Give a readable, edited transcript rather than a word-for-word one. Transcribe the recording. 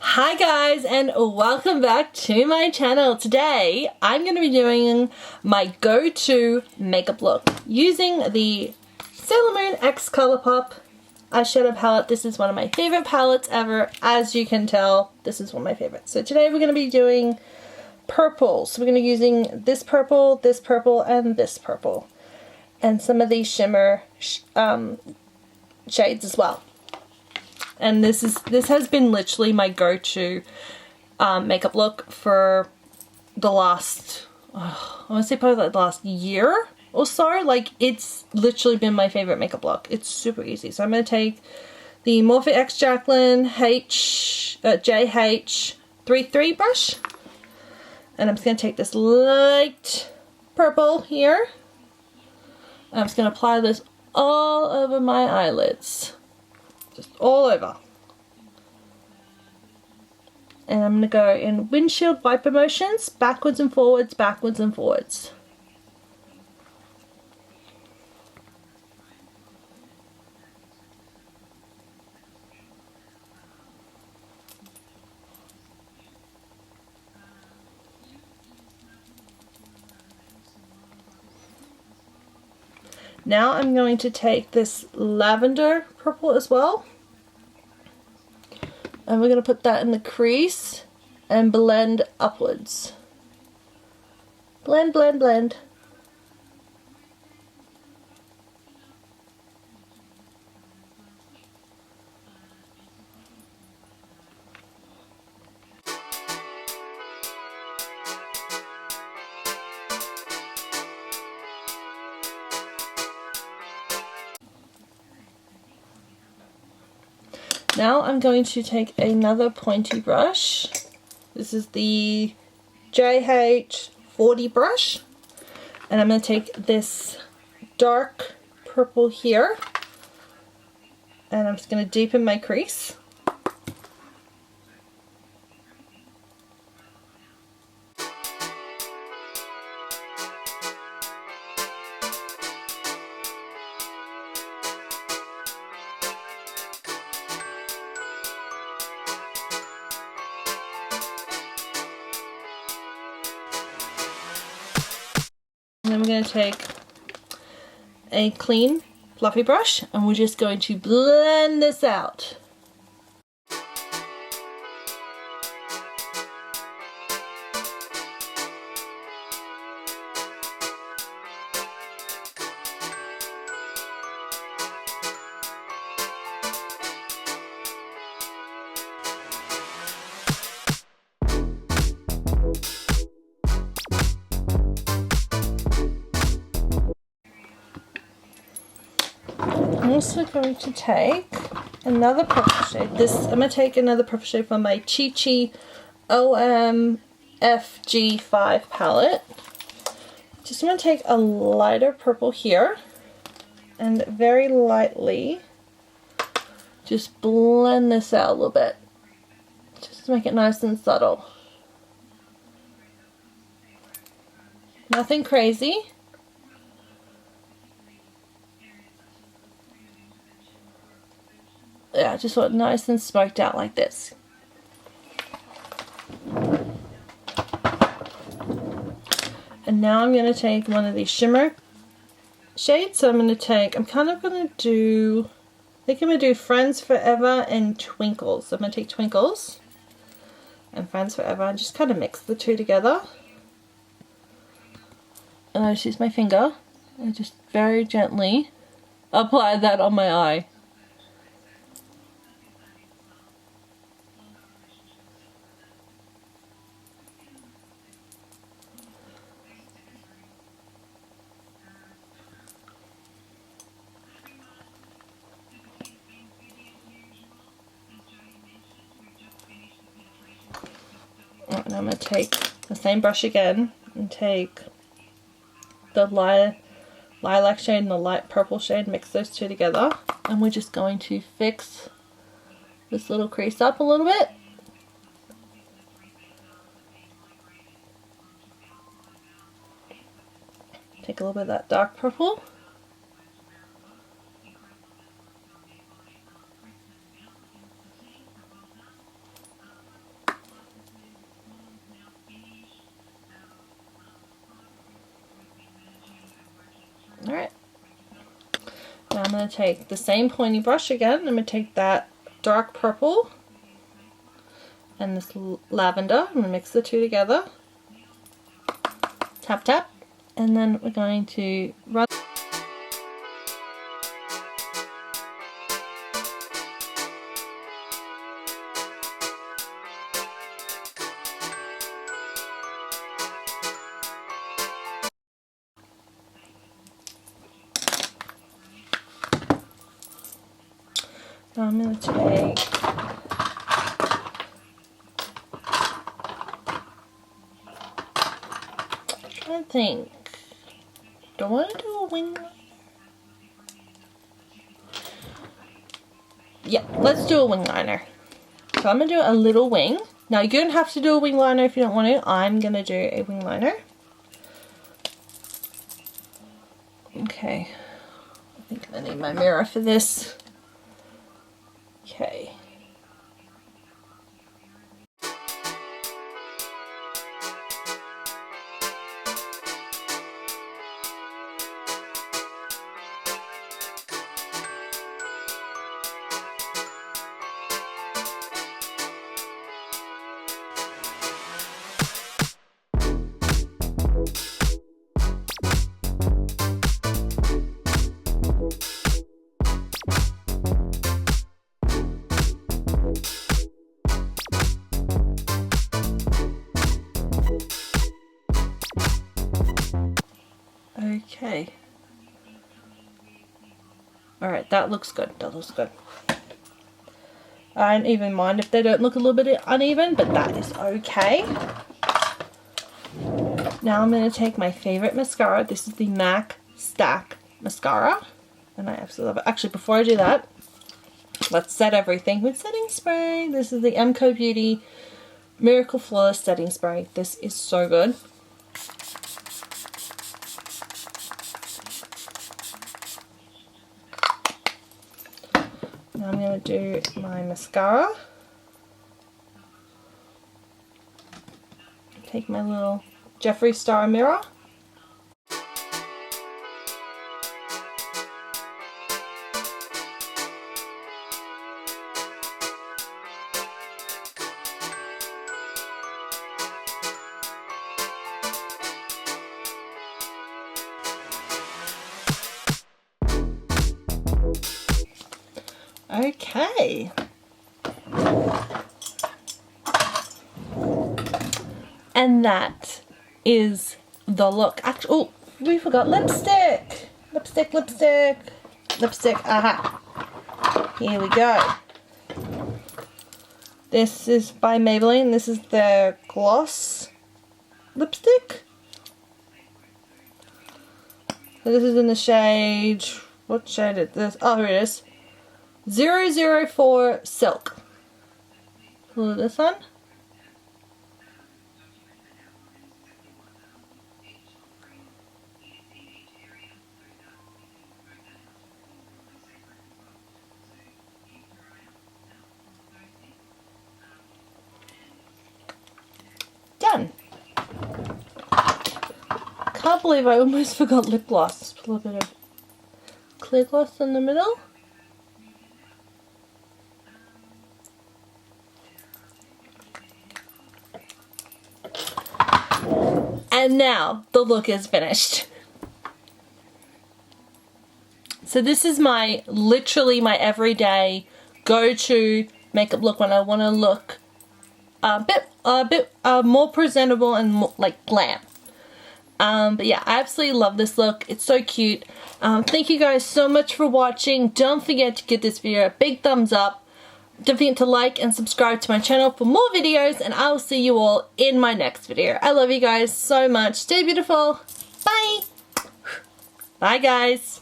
Hi guys, and welcome back to my channel. Today I'm going to be doing my go-to makeup look using the Sailor Moon X Colourpop eyeshadow palette. This is one of my favorite palettes ever. As you can tell, this is one of my favorites. So today we're going to be doing purple. So we're going to be using this purple, and this purple. And some of these shimmer shades as well. And this has been literally my go-to makeup look for the last, I want to say probably like the last year or so. Like, it's literally been my favorite makeup look. It's super easy. So I'm going to take the Morphe X Jaclyn JH33 brush. And I'm just going to take this light purple here. I'm just going to apply this all over my eyelids. Just all over. And I'm going to go in windshield wiper motions, backwards and forwards, backwards and forwards. Now I'm going to take this lavender purple as well. And we're going to put that in the crease and blend upwards. Blend, blend, blend. Now I'm going to take another pointy brush. This is the JH40 brush. And I'm going to take this dark purple here. And I'm just going to deepen my crease. And then we're going to take a clean fluffy brush and we're just going to blend this out. I'm also going to take another purple shade. I'm going to take another purple shade from my Chi Chi OMFG5 palette. Just going to take a lighter purple here and very lightly just blend this out a little bit. Just to make it nice and subtle. Nothing crazy. Yeah, just want it nice and smoked out like this. And now I'm going to take one of these shimmer shades. So I'm going to take, I think I'm going to do Friends Forever and Twinkles. So I'm going to take Twinkles and Friends Forever and just kind of mix the two together. And I just use my finger and just very gently apply that on my eye. And I'm going to take the same brush again and take the lilac shade and the light purple shade, mix those two together, and we're just going to fix this little crease up a little bit. Take a little bit of that dark purple. going to take the same pointy brush again. I'm going to take that dark purple and this lavender. I'm going to mix the two together. Tap tap. And then we're going to run. Now I'm going to take I think, do I want to do a wing? Yeah, let's do a wing liner. So I'm going to do a little wing. Now you don't have to do a wing liner if you don't want to. I'm going to do a wing liner. Okay, I think I need my mirror for this. Okay. Okay. Alright, that looks good. That looks good. I don't even mind if they don't look a little bit uneven, but that is okay. Now I'm going to take my favorite mascara. This is the MAC Stack Mascara. And I absolutely love it. Actually, before I do that, let's set everything with setting spray. This is the MCO Beauty Miracle Flawless Setting Spray. This is so good. Now I'm going to do my mascara. Take my little Jeffree Star mirror. Okay. And that is the look. Actually, oh, we forgot lipstick. Lipstick, lipstick, lipstick. Aha. Here we go. This is by Maybelline. This is the gloss lipstick. So this is in the shade, what shade is this? Oh, here it is. 004 Silk. Pull this on. Done. Can't believe I almost forgot lip gloss. Put a little bit of clear gloss in the middle. And now the look is finished. So this is my, literally my everyday go-to makeup look when I want to look a bit more presentable and more, like, glam. But yeah, I absolutely love this look. It's so cute. Thank you guys so much for watching. Don't forget to give this video a big thumbs up. Don't forget to like and subscribe to my channel for more videos, and I will see you all in my next video. I love you guys so much. Stay beautiful. Bye. Bye guys.